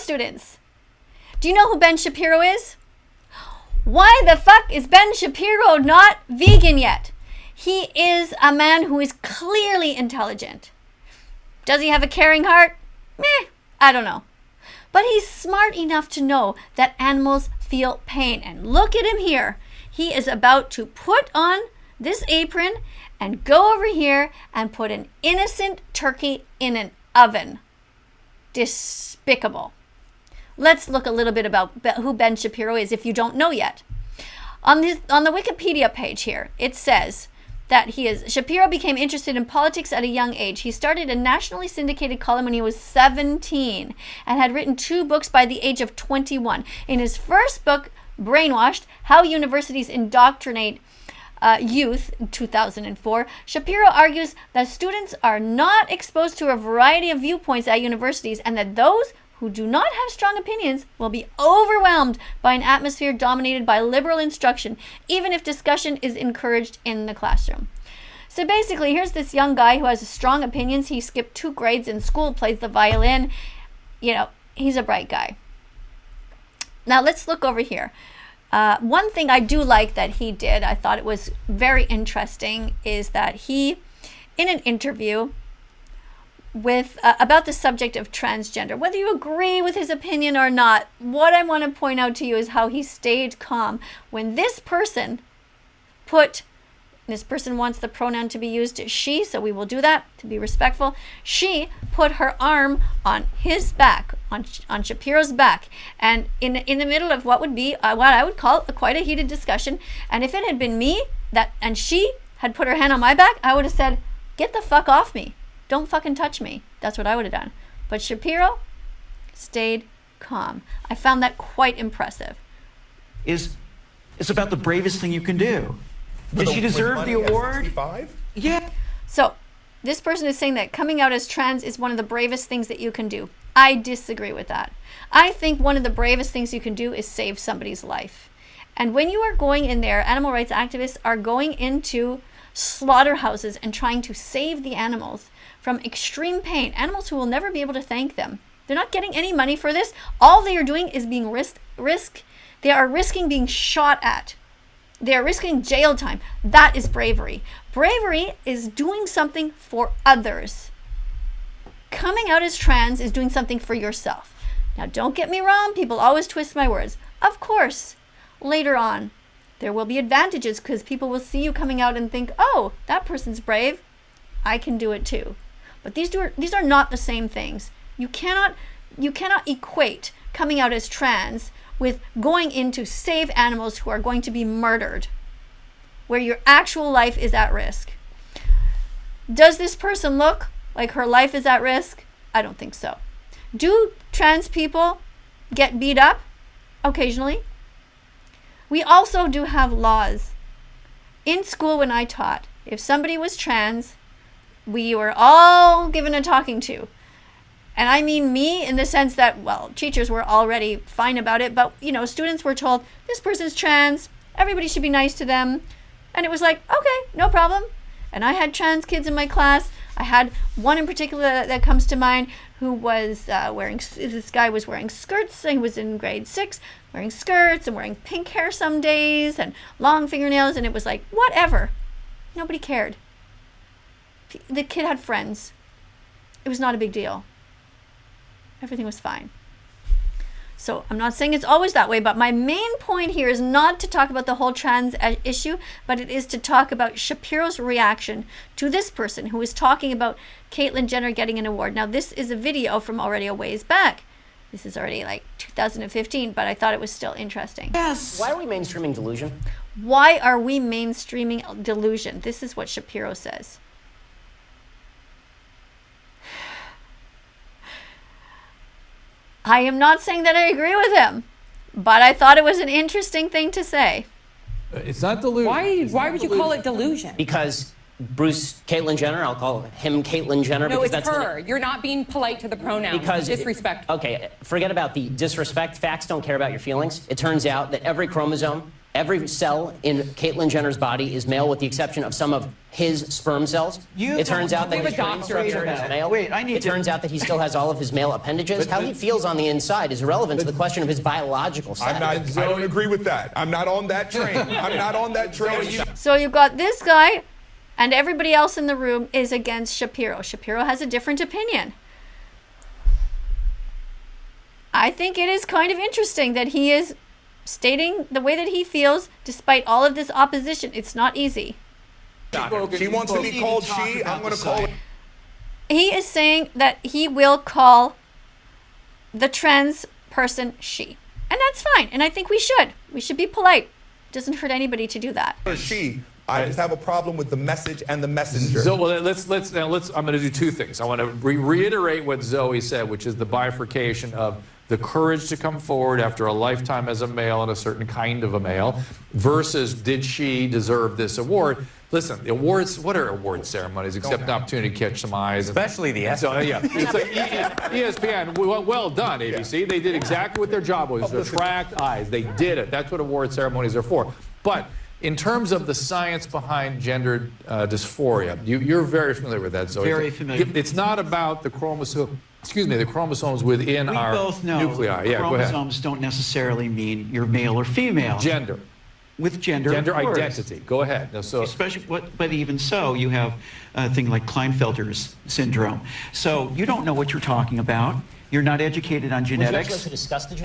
students, do you know who Ben Shapiro is? Why the fuck is Ben Shapiro not vegan yet? He is a man who is clearly intelligent. Does he have a caring heart? Meh, I don't know. But he's smart enough to know that animals feel pain. And look at him here. He is about to put on this apron and go over here and put an innocent turkey in an oven. Despicable. Let's look a little bit about who Ben Shapiro is if you don't know yet. On the Wikipedia page here, it says that Shapiro became interested in politics at a young age. He started a nationally syndicated column when he was 17 and had written 2 books by the age of 21. In his first book, Brainwashed, How Universities Indoctrinate Youth, 2004, Shapiro argues that students are not exposed to a variety of viewpoints at universities and that those who do not have strong opinions will be overwhelmed by an atmosphere dominated by liberal instruction, even if discussion is encouraged in the classroom. So basically, here's this young guy who has strong opinions. He skipped 2 grades in school, plays the violin. You know, he's a bright guy. Now let's look over here. One thing I do like that he did, I thought it was very interesting, is that he, in an interview with about the subject of transgender, whether you agree with his opinion or not, what I want to point out to you is how he stayed calm when this person wants the pronoun to be used as she, so we will do that to be respectful. She put her arm on his back, on Shapiro's back, and in the middle of what would be what I would call quite a heated discussion. And if it had been me and she had put her hand on my back, I would have said, "Get the fuck off me. Don't fucking touch me." That's what I would have done. But Shapiro stayed calm. I found that quite impressive. It's about the bravest thing you can do. Did she deserve the award? Yeah. So this person is saying that coming out as trans is one of the bravest things that you can do. I disagree with that. I think one of the bravest things you can do is save somebody's life. And when you are going in there, animal rights activists are going into slaughterhouses and trying to save the animals from extreme pain, animals who will never be able to thank them. They're not getting any money for this. All they are doing is being they are risking being shot at. They are risking jail time. That is bravery. Bravery is doing something for others. Coming out as trans is doing something for yourself. Now, don't get me wrong. People always twist my words. Of course, later on, there will be advantages because people will see you coming out and think, oh, that person's brave. I can do it too. But these are not the same things. You cannot equate coming out as trans with going in to save animals who are going to be murdered, where your actual life is at risk. Does this person look like her life is at risk? I don't think so. Do trans people get beat up? Occasionally. We also do have laws. In school when I taught, if somebody was trans, we were all given a talking to. And I mean me in the sense that, well, teachers were already fine about it, but, students were told, this person's trans, everybody should be nice to them. And it was like, okay, no problem. And I had trans kids in my class. I had one in particular that comes to mind who was this guy was wearing skirts, and he was in grade 6, wearing skirts and wearing pink hair some days and long fingernails, and it was like, whatever. Nobody cared. The kid had friends. It was not a big deal. Everything was fine. So I'm not saying it's always that way, but my main point here is not to talk about the whole trans issue, but it is to talk about Shapiro's reaction to this person who is talking about Caitlyn Jenner getting an award. Now, this is a video from already a ways back. This is already like 2015, but I thought it was still interesting. Yes. Why are we mainstreaming delusion? Why are we mainstreaming delusion? This is what Shapiro says. I am not saying that I agree with him, but I thought it was an interesting thing to say. It's not delusion. Why would you call it delusion? Because Caitlyn Jenner, I'll call him Caitlyn Jenner. No, because it's her. You're not being polite to the pronoun. Because disrespect. Okay, forget about the disrespect. Facts don't care about your feelings. It turns out that every chromosome Every cell in Caitlyn Jenner's body is male with the exception of some of his sperm cells. It turns out that his brain structure is male. It turns out that he still has all of his male appendages. How he feels on the inside is irrelevant to the question of his biological sex. I don't agree with that. I'm not on that train. I'm not on that train. So you've got this guy, and everybody else in the room is against Shapiro. Shapiro has a different opinion. I think it is kind of interesting that he is stating the way that he feels despite all of this opposition. It's not easy. She wants to be called she. I'm going to call her. He is saying that he will call the trans person she. And that's fine. And I think we should. We should be polite. It doesn't hurt anybody to do that. She. I just have a problem with the message and the messenger. So well, let's I'm going to do two things. I want to reiterate what Zoe said, which is the bifurcation of the courage to come forward after a lifetime as a male and a certain kind of a male versus did she deserve this award? Listen, the awards, what are award ceremonies except an opportunity to catch some eyes? Especially the So, yeah, it's like ESPN, well done, ABC. They did exactly what their job was, to attract eyes. They did it. That's what award ceremonies are for. But in terms of the science behind gender dysphoria, you're very familiar with that, Zoe. Very familiar. It's not about the the chromosomes within We our both know nuclei. Yeah, go ahead. chromosomes don't necessarily mean you're male or female. Gender. With gender, of course. Identity. Go ahead. Now, so, Especially, but even so, you have a thing like Klinefelter's syndrome. So you don't know what you're talking about. You're not educated on Would you like genetics. to discuss the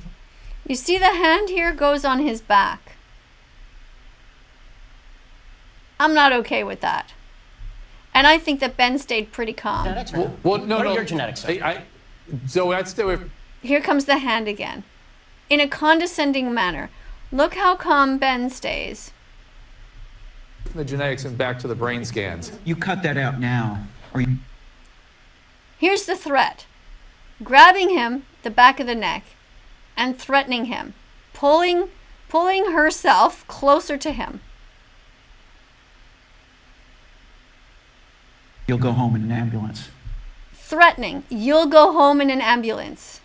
You see the hand here goes on his back. I'm not okay with that. And I think that Ben stayed pretty calm. genetics? no, What no. are your genetics? So that's the Here comes the hand again. In a condescending manner. Look how calm Ben stays. the genetics and back to the brain scans. You cut that out now. Or you, Here's the threat. Grabbing him, the back of the neck, and threatening him. Pulling herself closer to him. you'll go home in an ambulance. Threatening, you'll go home in an ambulance.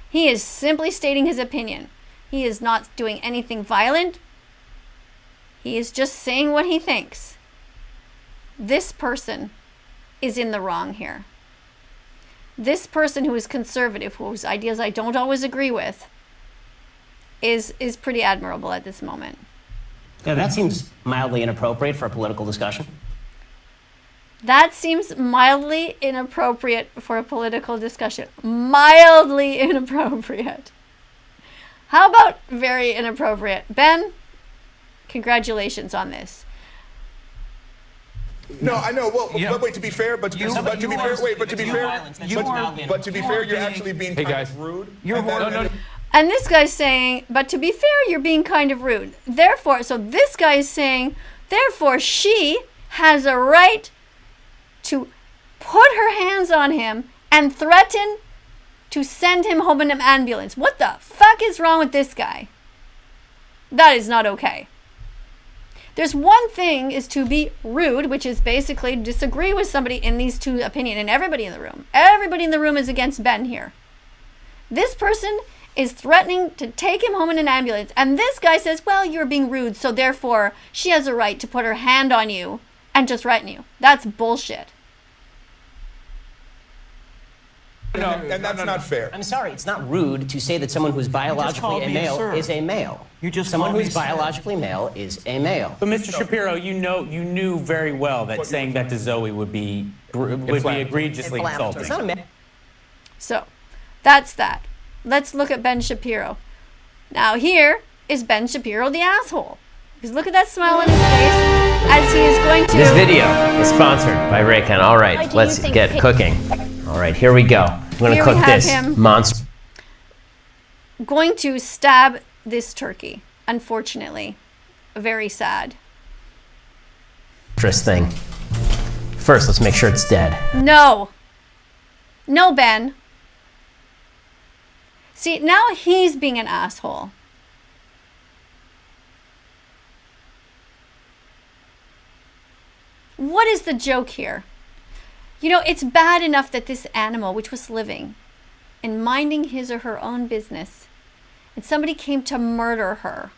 He is simply stating his opinion. He is not doing anything violent. He is just saying what he thinks. This person is in the wrong here. This person who is conservative, whose ideas I don't always agree with, is pretty admirable at this moment. Yeah, that seems mildly inappropriate for a political discussion. That seems mildly inappropriate for a political discussion. Mildly inappropriate. How about very inappropriate? Ben, congratulations on this. No, I know. Well, but wait. To be fair, but to be fair, you're actually being kind of rude. And this guy's saying, but to be fair, you're being kind of rude. Therefore, so this guy is saying, therefore, she has a right to put her hands on him and threaten to send him home in an ambulance. What the fuck is wrong with this guy? That is not okay. There's one thing is to be rude, which is basically disagree with somebody in these two opinions, and everybody in the room. Everybody in the room is against Ben here. This person is threatening to take him home in an ambulance, and this guy says, well, you're being rude, so therefore she has a right to put her hand on you and just threaten you. That's bullshit. And that's not fair. I'm sorry, it's not rude to say that someone who's biologically a male is a male. You just someone called me who's sir. biologically male is a male. But Mr. Shapiro, you knew very well that saying that to Zoe would be egregiously insulting. It's not a man. So that's that. Let's look at Ben Shapiro. Now here is Ben Shapiro the asshole. Because look at that smile on his face as he is going to... This video is sponsored by Raycon. All right, let's get cooking. All right, here we go. I'm going to cook this monster. Going to stab this turkey, unfortunately. Very sad. Thing. First, let's make sure it's dead. No. No, Ben. See, now he's being an asshole. What is the joke here? You know, it's bad enough that this animal, which was living and minding his or her own business, and somebody came to murder her.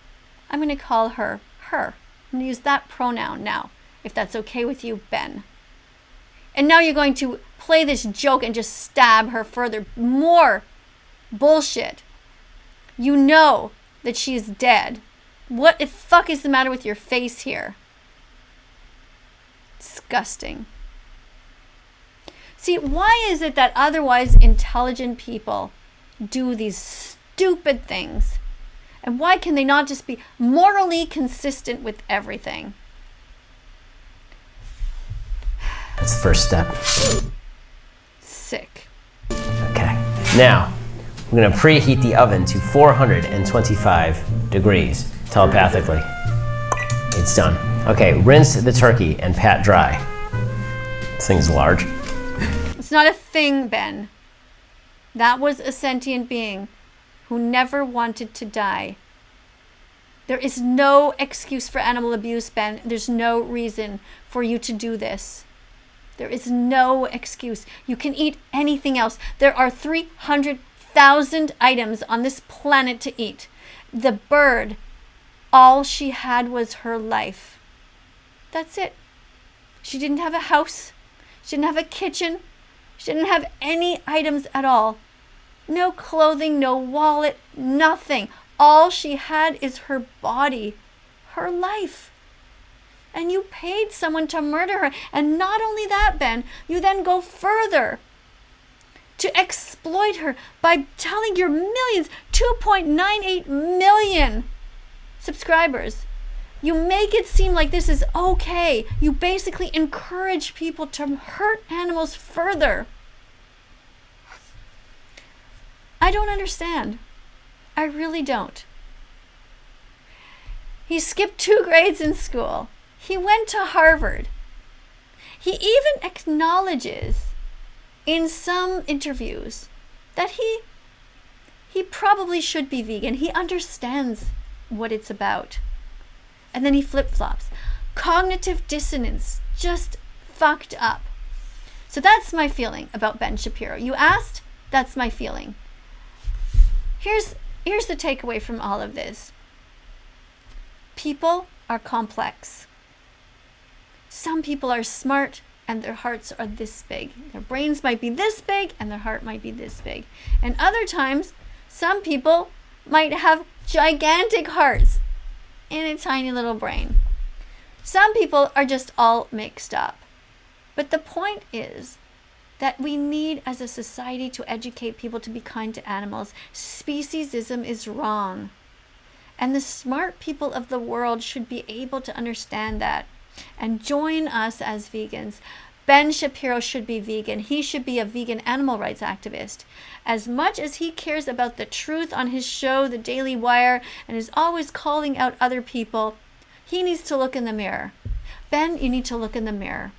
I'm going to call her her. I'm going to use that pronoun now, if that's okay with you, Ben. And now you're going to play this joke and just stab her further. More bullshit. You know that she is dead. What the fuck is the matter with your face here? Disgusting. See, why is it that otherwise intelligent people do these stupid things? And why can they not just be morally consistent with everything? That's the first step. Sick. Okay. Now, we're going to preheat the oven to 425 degrees telepathically. It's done. Okay, rinse the turkey and pat dry. This thing's large. It's not a thing, Ben. That was a sentient being who never wanted to die. There is no excuse for animal abuse, Ben. There's no reason for you to do this. There is no excuse. You can eat anything else. There are 300,000 items on this planet to eat. The bird, all she had was her life. That's it. She didn't have a house. She didn't have a kitchen. She didn't have any items at all. No clothing, no wallet, nothing. All she had is her body, her life. And you paid someone to murder her. And not only that, Ben, you then go further to exploit her by telling your millions, 2.98 million subscribers. You make it seem like this is okay. You basically encourage people to hurt animals further. I don't understand. I really don't. He skipped 2 grades in school. He went to Harvard. He even acknowledges in some interviews that he probably should be vegan. He understands what it's about. And then he flip-flops. Cognitive dissonance, just fucked up. So that's my feeling about Ben Shapiro. You asked, that's my feeling. Here's the takeaway from all of this. People are complex. Some people are smart and their hearts are this big. Their brains might be this big and their heart might be this big. And other times, some people might have gigantic hearts in a tiny little brain. Some people are just all mixed up. But the point is that we need as a society to educate people to be kind to animals. Speciesism is wrong. And the smart people of the world should be able to understand that and join us as vegans. Ben Shapiro should be vegan. He should be a vegan animal rights activist. As much as he cares about the truth on his show, The Daily Wire, and is always calling out other people, he needs to look in the mirror. Ben, you need to look in the mirror.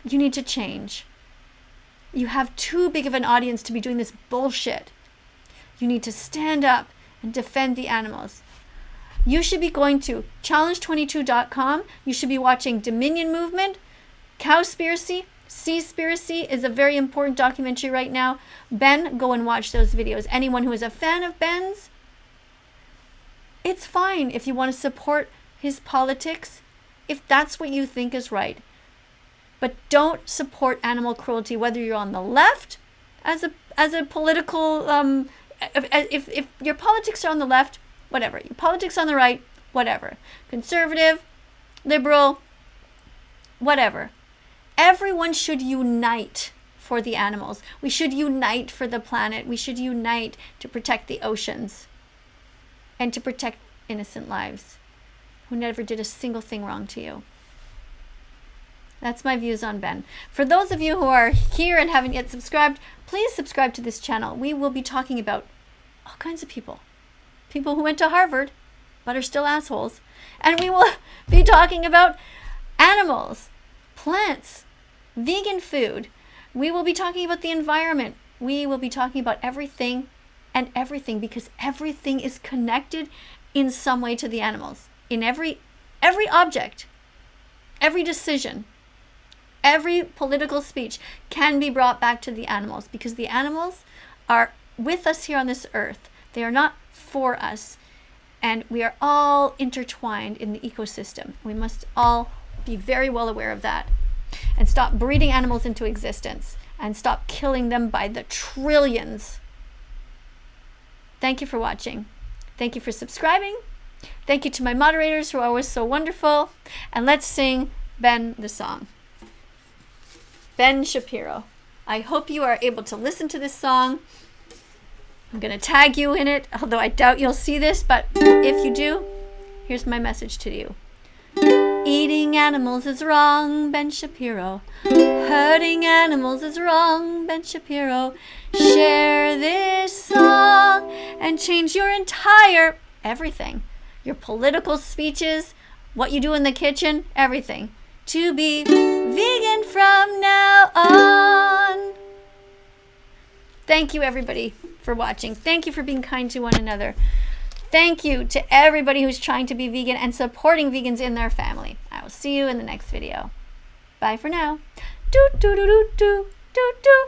You need to change. You have too big of an audience to be doing this bullshit. You need to stand up and defend the animals. You should be going to challenge22.com. You should be watching Dominion Movement, Cowspiracy, Seaspiracy is a very important documentary right now. Ben, go and watch those videos. Anyone who is a fan of Ben's, it's fine if you want to support his politics, if that's what you think is right. But don't support animal cruelty, whether you're on the left as a political, if your politics are on the left, whatever. Your politics on the right, whatever. Conservative, liberal, whatever. Everyone should unite for the animals. We should unite for the planet. We should unite to protect the oceans and to protect innocent lives who never did a single thing wrong to you. That's my views on Ben. For those of you who are here and haven't yet subscribed, please subscribe to this channel. We will be talking about all kinds of people. People who went to Harvard but are still assholes. And we will be talking about animals, plants, vegan food. We will be talking about the environment. We will be talking about everything and everything, because everything is connected in some way to the animals. In every object, every decision, every political speech can be brought back to the animals, because the animals are with us here on this earth. They are not for us. And we are all intertwined in the ecosystem. We must all be very well aware of that. And stop breeding animals into existence. And stop killing them by the trillions. Thank you for watching. Thank you for subscribing. Thank you to my moderators who are always so wonderful. And let's sing Ben the song. Ben Shapiro. I hope you are able to listen to this song. I'm going to tag you in it, although I doubt you'll see this, but if you do, here's my message to you. Eating animals is wrong, Ben Shapiro. Hurting animals is wrong, Ben Shapiro. Share this song and change your entire everything. Your political speeches, what you do in the kitchen, everything. To be vegan from now on. Thank you, everybody, for watching. Thank you for being kind to one another. Thank you to everybody who's trying to be vegan and supporting vegans in their family. I will see you in the next video. Bye for now. Do do do do do do do.